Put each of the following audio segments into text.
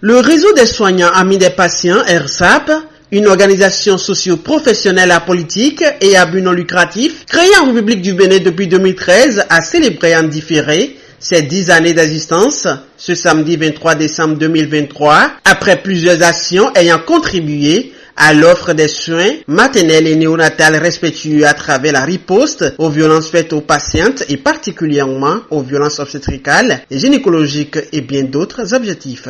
Le réseau des soignants amis des patients, RSAP, une organisation socio-professionnelle apolitique et à but non lucratif, créée en République du Bénin depuis 2013, a célébré en différé ses 10 années d'existence ce samedi 23 décembre 2023, après plusieurs actions ayant contribué à l'offre des soins maternels et néonatals respectueux à travers la riposte aux violences faites aux patientes et particulièrement aux violences obstétricales et gynécologiques et bien d'autres objectifs.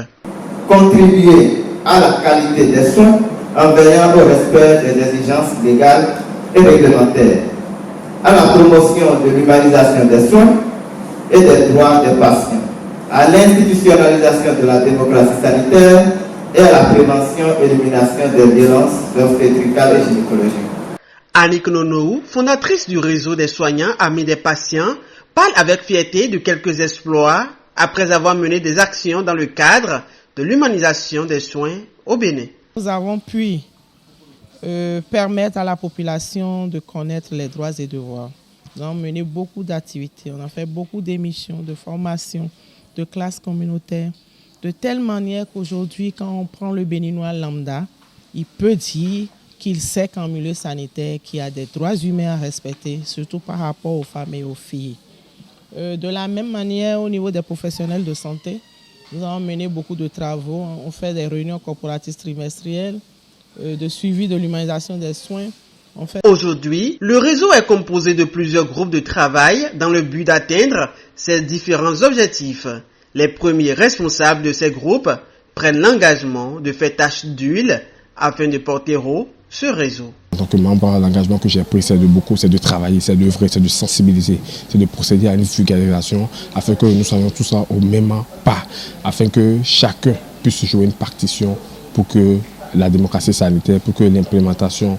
Contribuer à la qualité des soins en veillant au respect des exigences légales et réglementaires, à la promotion de l'humanisation des soins et des droits des patients, à l'institutionnalisation de la démocratie sanitaire et à la prévention et l'élimination des violences obstétricales et gynécologiques. Annick Nonou, fondatrice du réseau des soignants amis des patients, parle avec fierté de quelques exploits après avoir mené des actions dans le cadre de l'humanisation des soins au Bénin. Nous avons pu permettre à la population de connaître les droits et devoirs. Nous avons mené beaucoup d'activités, on a fait beaucoup d'émissions, de formations, de classes communautaires, de telle manière qu'aujourd'hui, quand on prend le Béninois lambda, il peut dire qu'il sait qu'en milieu sanitaire, qu'il y a des droits humains à respecter, surtout par rapport aux femmes et aux filles. De la même manière, au niveau des professionnels de santé, nous avons mené beaucoup de travaux. On fait des réunions corporatistes trimestrielles, de suivi de l'humanisation des soins. Aujourd'hui, le réseau est composé de plusieurs groupes de travail dans le but d'atteindre ces différents objectifs. Les premiers responsables de ces groupes prennent l'engagement de faire tâche d'huile afin de porter haut ce réseau. En tant que membre, l'engagement que j'ai pris, c'est de travailler, c'est d'œuvrer, c'est de sensibiliser, c'est de procéder à une vulgarisation afin que nous soyons tous là au même pas, afin que chacun puisse jouer une partition pour que la démocratie sanitaire, pour que l'implémentation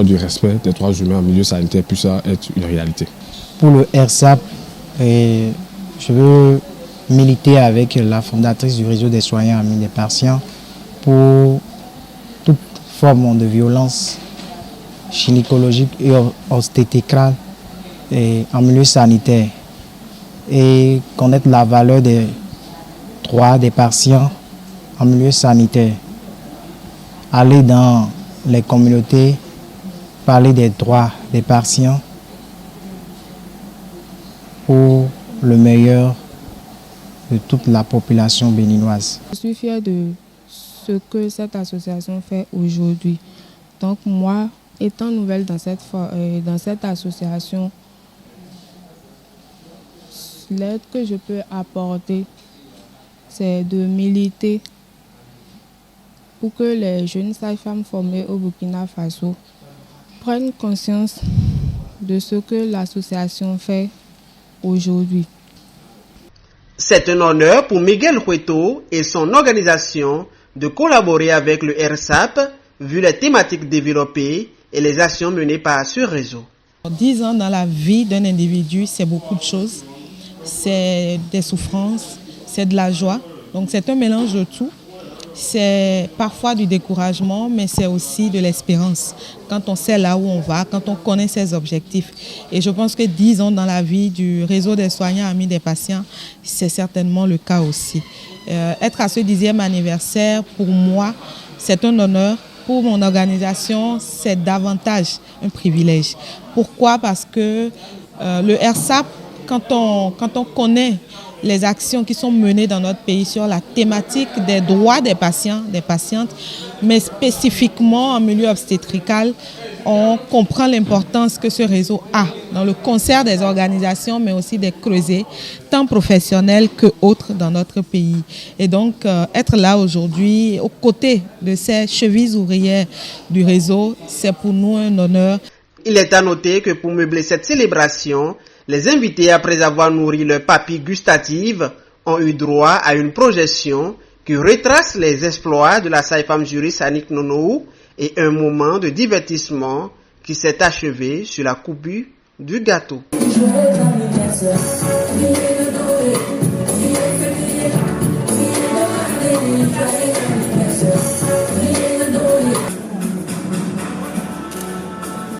du respect des droits humains en milieu sanitaire puisse être une réalité. Pour le RSAP, je veux militer avec la fondatrice du réseau des soignants amis des patients pour toute forme de violence gynécologique et obstétricale en milieu sanitaire et connaître la valeur des droits des patients en milieu sanitaire. Aller dans les communautés, parler des droits des patients pour le meilleur de toute la population béninoise. Je suis fière de ce que cette association fait aujourd'hui. Donc moi, étant nouvelle dans cette association, l'aide que je peux apporter, c'est de militer pour que les jeunes sages-femmes formées au Burkina Faso prennent conscience de ce que l'association fait aujourd'hui. C'est un honneur pour Miguel Hueto et son organisation de collaborer avec le RSAP, vu les thématiques développées et les actions menées par ce réseau. 10 ans dans la vie d'un individu, c'est beaucoup de choses. C'est des souffrances, c'est de la joie. Donc c'est un mélange de tout. C'est parfois du découragement, mais c'est aussi de l'espérance. Quand on sait là où on va, quand on connaît ses objectifs. Et je pense que 10 ans dans la vie du réseau des soignants amis des patients, c'est certainement le cas aussi. Être à ce 10e anniversaire, pour moi, c'est un honneur. Pour mon organisation, c'est davantage un privilège. Pourquoi? Parce que le RSAP, quand on connaît les actions qui sont menées dans notre pays sur la thématique des droits des patients, des patientes, mais spécifiquement en milieu obstétrical, on comprend l'importance que ce réseau a dans le concert des organisations, mais aussi des creusets, tant professionnels que autres dans notre pays. Et donc, être là aujourd'hui, aux côtés de ces chevilles ouvrières du réseau, c'est pour nous un honneur. Il est à noter que pour meubler cette célébration, les invités, après avoir nourri leur papille gustative, ont eu droit à une projection qui retrace les exploits de la sage-femme juriste Annick Nonou et un moment de divertissement qui s'est achevé sur la coupure du gâteau.